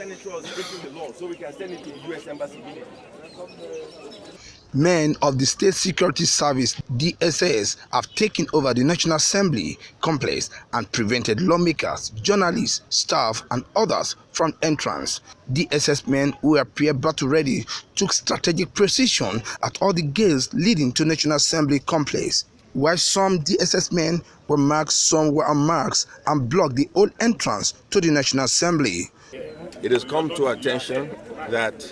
senators breaking the law so we can send it to the U.S. Embassy immediately. Men of the State Security Service (DSS) have taken over the National Assembly complex and prevented lawmakers, journalists, staff and others from entrance. DSS men who appear battle-ready took strategic position at all the gates leading to National Assembly complex. While some DSS men were marked, some were unmarked and blocked the whole entrance to the National Assembly. It has come to our attention that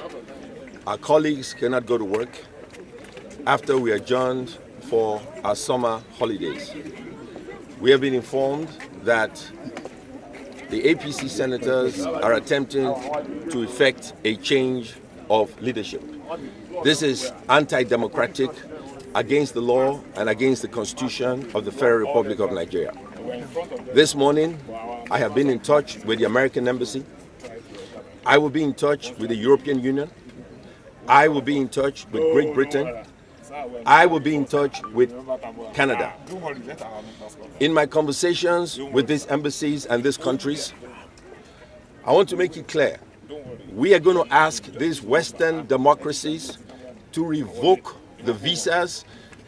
our colleagues cannot go to work after we adjourned for our summer holidays. We have been informed that the APC senators are attempting to effect a change of leadership. This is anti-democratic, against the law and against the Constitution of the Federal Republic of Nigeria. This morning, I have been in touch with the American Embassy. I will be in touch with the European Union. I will be in touch with Great Britain. I will be in touch with Canada. In my conversations with these embassies and these countries, I want to make it clear, we are going to ask these Western democracies to revoke the visas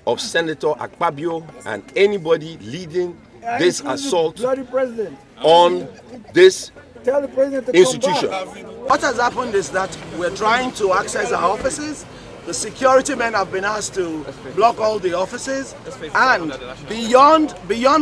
of Senator Akpabio and anybody leading this assault on this institution. What has happened is that we're trying to access our offices. The security men have been asked to block all the offices, and beyond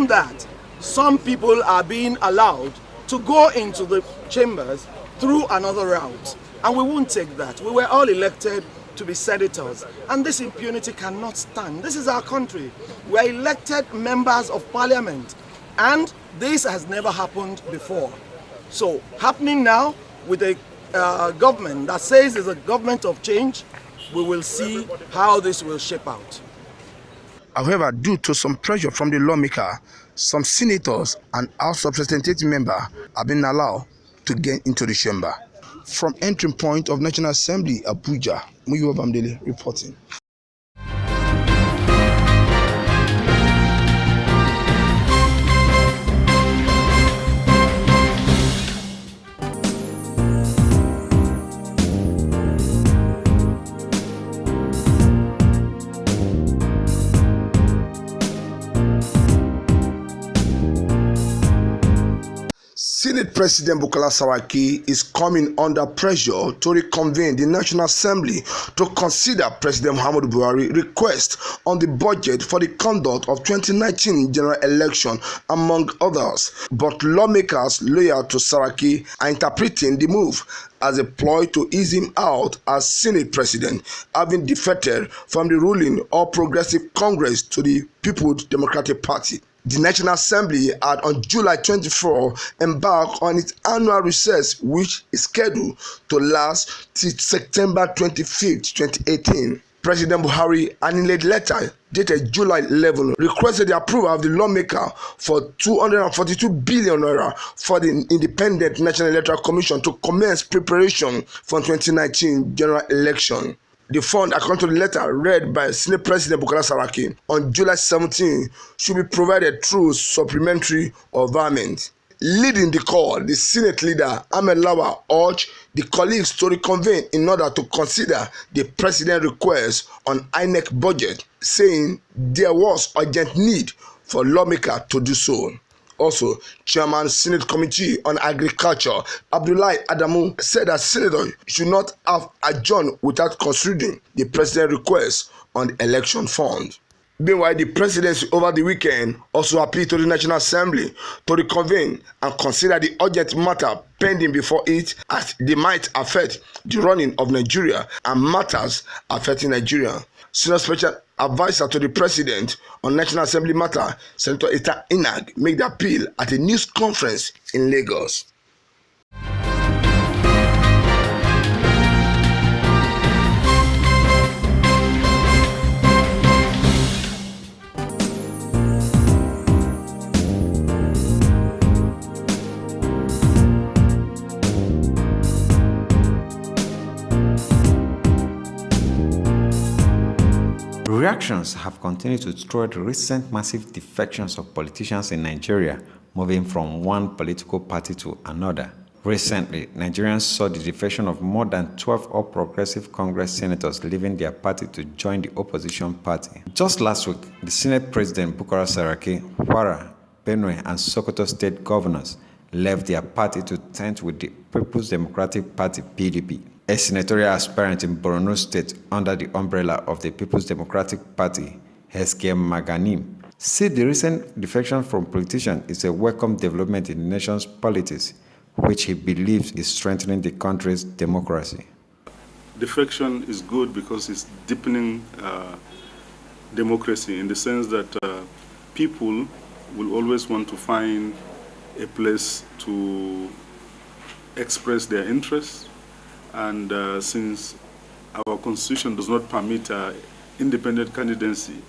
that, some people are being allowed to go into the chambers through another route, and we won't take that. We were all elected to be senators, and this impunity cannot stand. This is our country. We are elected members of parliament, and this has never happened before. So, happening now with a government that says it's a government of change, we will see how this will shape out. However, due to some pressure from the lawmaker, some senators and House of Representatives members have been allowed to get into the chamber. From entry point of National Assembly, Abuja, Muyiwa Bamdele reporting. Senate President Bukola Saraki is coming under pressure to reconvene the National Assembly to consider President Muhammadu Buhari's request on the budget for the conduct of 2019 general election, among others. But lawmakers loyal to Saraki are interpreting the move as a ploy to ease him out as Senate President, having defected from the ruling All Progressive Congress to the People's Democratic Party. The National Assembly had on July 24 embarked on its annual recess, which is scheduled to last till September 25, 2018. President Buhari, in a letter dated July 11, requested the approval of the lawmaker for 242 billion naira for the Independent National Electoral Commission to commence preparation for 2019 general election. The fund, according to the letter read by Senate President Bukola Saraki on July 17, should be provided through supplementary environment. Leading the call, the Senate leader Ahmed Lawa urged the colleagues to reconvene in order to consider the president's request on INEC budget, saying there was urgent need for lawmakers to do so. Also, Chairman Senate Committee on Agriculture Abdullahi Adamu said that senators should not have adjourned without considering the president's request on the election fund. Meanwhile, the presidency over the weekend also appealed to the National Assembly to reconvene and consider the urgent matter pending before it, as they might affect the running of Nigeria and matters affecting Nigeria. Senior Special Advisor to the President on National Assembly matter, Senator Eta Inag, made the appeal at a news conference in Lagos. Reactions have continued to throw the recent massive defections of politicians in Nigeria, moving from one political party to another. Recently, Nigerians saw the defection of more than 12 All Progressive Congress senators leaving their party to join the opposition party. Just last week, the Senate President Bukola Saraki, Kwara, Benue, and Sokoto state governors left their party to tent with the People's Democratic Party (PDP). A senatorial aspirant in Borno State under the umbrella of the People's Democratic Party, Hezke Maganim, said the recent defection from politicians is a welcome development in the nation's politics, which he believes is strengthening the country's democracy. Defection is good because it's deepening democracy in the sense that people will always want to find a place to express their interests, and since our constitution does not permit independent candidacy,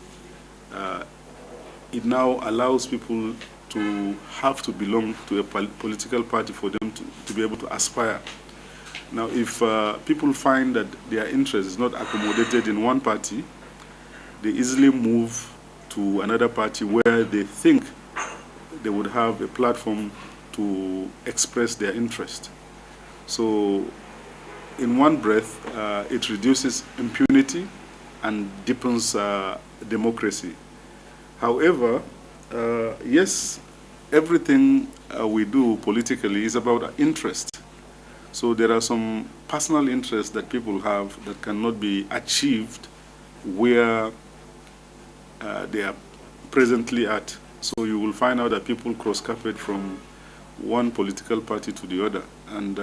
it now allows people to have to belong to a political party for them to be able to aspire. Now, if people find that their interest is not accommodated in one party, they easily move to another party where they think they would have a platform to express their interest. So, in one breath, it reduces impunity and deepens democracy. However, yes, everything we do politically is about interest. So there are some personal interests that people have that cannot be achieved where they are presently at. So you will find out that people cross-carpet from one political party to the other, and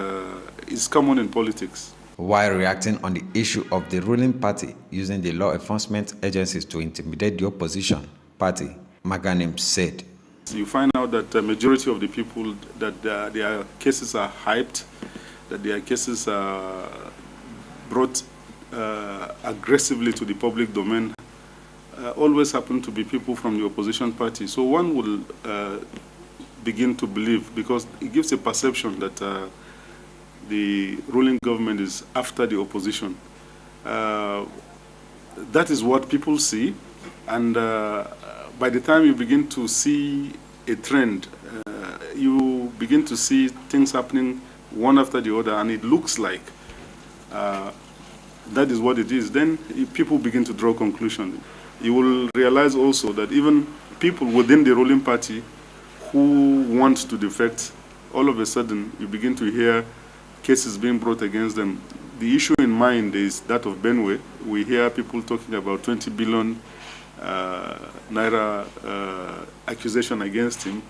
it's common in politics. While reacting on the issue of the ruling party using the law enforcement agencies to intimidate the opposition party, Maganim said, you find out that the majority of the people, that their cases are hyped, that their cases are brought aggressively to the public domain, always happen to be people from the opposition party. So one will begin to believe, because it gives a perception that the ruling government is after the opposition. That is what people see, and by the time you begin to see a trend, you begin to see things happening one after the other, and it looks like that is what it is. Then people begin to draw conclusions. You will realize also that even people within the ruling party who want to defect, all of a sudden you begin to hear cases being brought against them. The issue in mind is that of Benue. We hear people talking about 20 billion naira accusation against him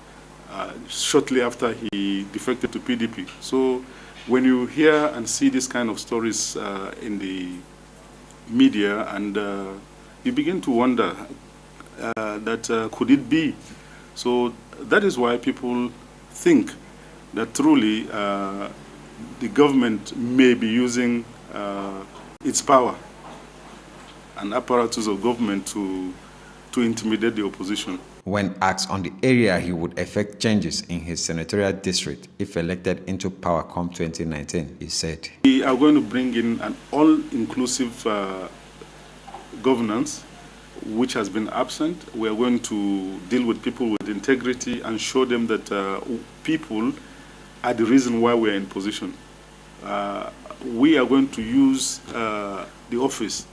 shortly after he defected to PDP. So when you hear and see this kind of stories in the media, and you begin to wonder that could it be? So that is why people think that truly the government may be using its power and apparatus of government to intimidate the opposition. When asked on the area he would effect changes in his senatorial district if elected into power come 2019, he said, we are going to bring in an all-inclusive governance which has been absent. We are going to deal with people with integrity and show them that people are the reason why we are in position. We are going to use the office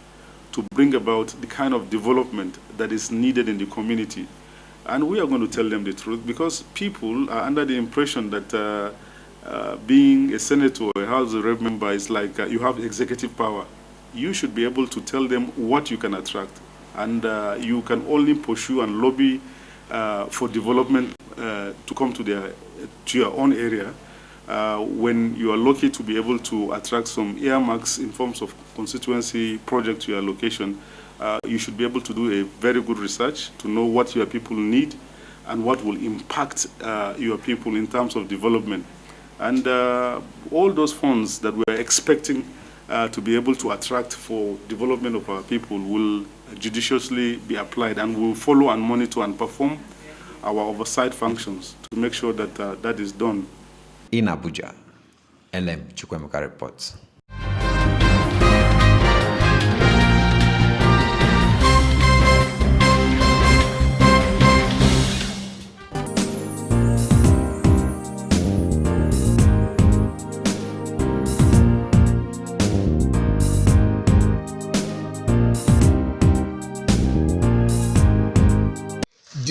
to bring about the kind of development that is needed in the community. And we are going to tell them the truth, because people are under the impression that being a senator or a House of Rep member is like you have executive power. You should be able to tell them what you can attract, and you can only pursue and lobby for development to come to your own area. When you are lucky to be able to attract some earmarks in forms of constituency project to your location, you should be able to do a very good research to know what your people need and what will impact your people in terms of development. And all those funds that we are expecting to be able to attract for development of our people will judiciously be applied, and we will follow and monitor and perform our oversight functions to make sure that that is done. In Abuja, LM Chukwemeka reports.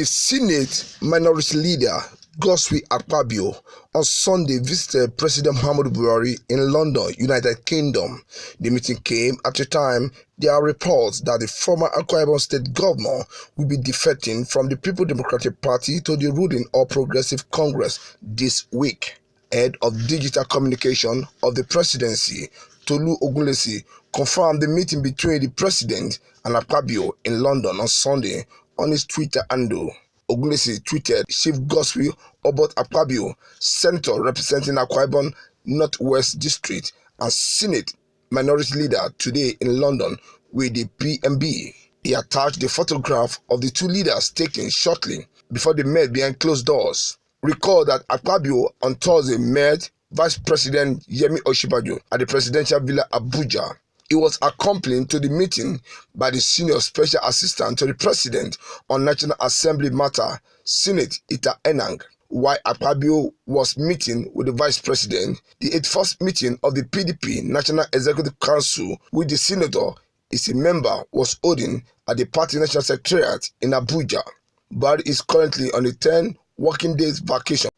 The Senate Minority Leader Godswill Akpabio on Sunday visited President Muhammadu Buhari in London, United Kingdom. The meeting came at a time there are reports that the former Akwa Ibom State Governor will be defecting from the People Democratic Party to the ruling All Progressive Congress this week. Head of Digital Communication of the Presidency, Tolu Ogunlesi, confirmed the meeting between the President and Akpabio in London on Sunday on his Twitter handle. Ogunlesi tweeted, Chief Godswill Obot Akpabio, Senator representing Akwa Ibom Northwest District and Senate Minority Leader today in London with the PMB. He attached the photograph of the two leaders taken shortly before they met behind closed doors. Recall that Akpabio on Thursday met Vice President Yemi Osinbajo at the Presidential Villa Abuja. He was accompanied to the meeting by the Senior Special Assistant to the President on National Assembly Matter, Senate Ita Enang. While Akpabio was meeting with the Vice President, the 81st meeting of the PDP National Executive Council with the Senator is a member was holding at the party National Secretariat in Abuja. Buhari is currently on a 10 working days vacation.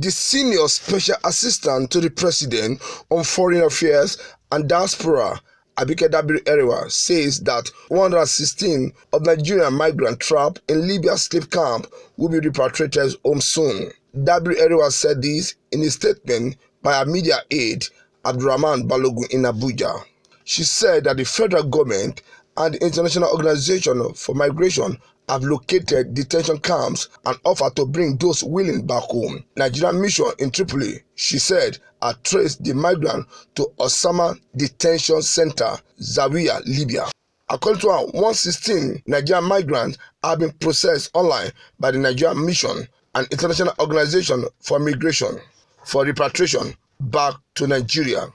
The Senior Special Assistant to the President on Foreign Affairs and Diaspora, Abike Dabiri-Erewa, says that 116 of Nigerian migrants trapped in Libya's slave camp will be repatriated home soon. Dabiri-Erewa said this in a statement by her media aide, Abdurrahman Balogun, in Abuja. She said that the federal government and the International Organization for Migration have located detention camps and offered to bring those willing back home. Nigerian mission in Tripoli, she said, had traced the migrant to Osama Detention Center, Zawiya, Libya. According to her, 116 Nigerian migrants have been processed online by the Nigerian Mission and International Organization for Migration for repatriation back to Nigeria.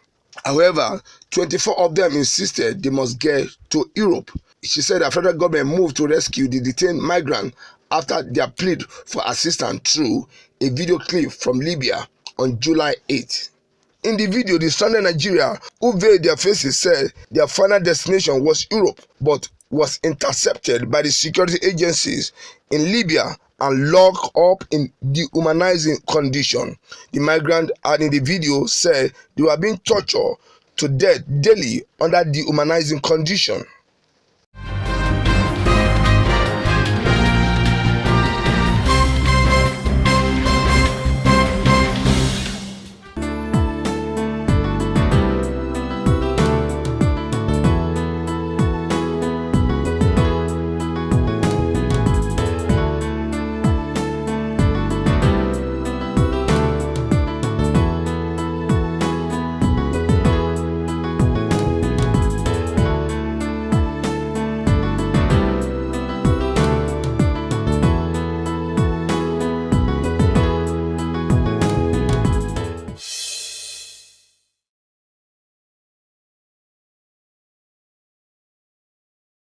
However, 24 of them insisted they must get to Europe. She said the federal government moved to rescue the detained migrant after their plea for assistance through a video clip from Libya on July 8. In the video, the stranded Nigerians who veiled their faces said their final destination was Europe, but was intercepted by the security agencies in Libya and locked up in dehumanizing condition. The migrants and in the video said they were being tortured to death daily under dehumanizing condition.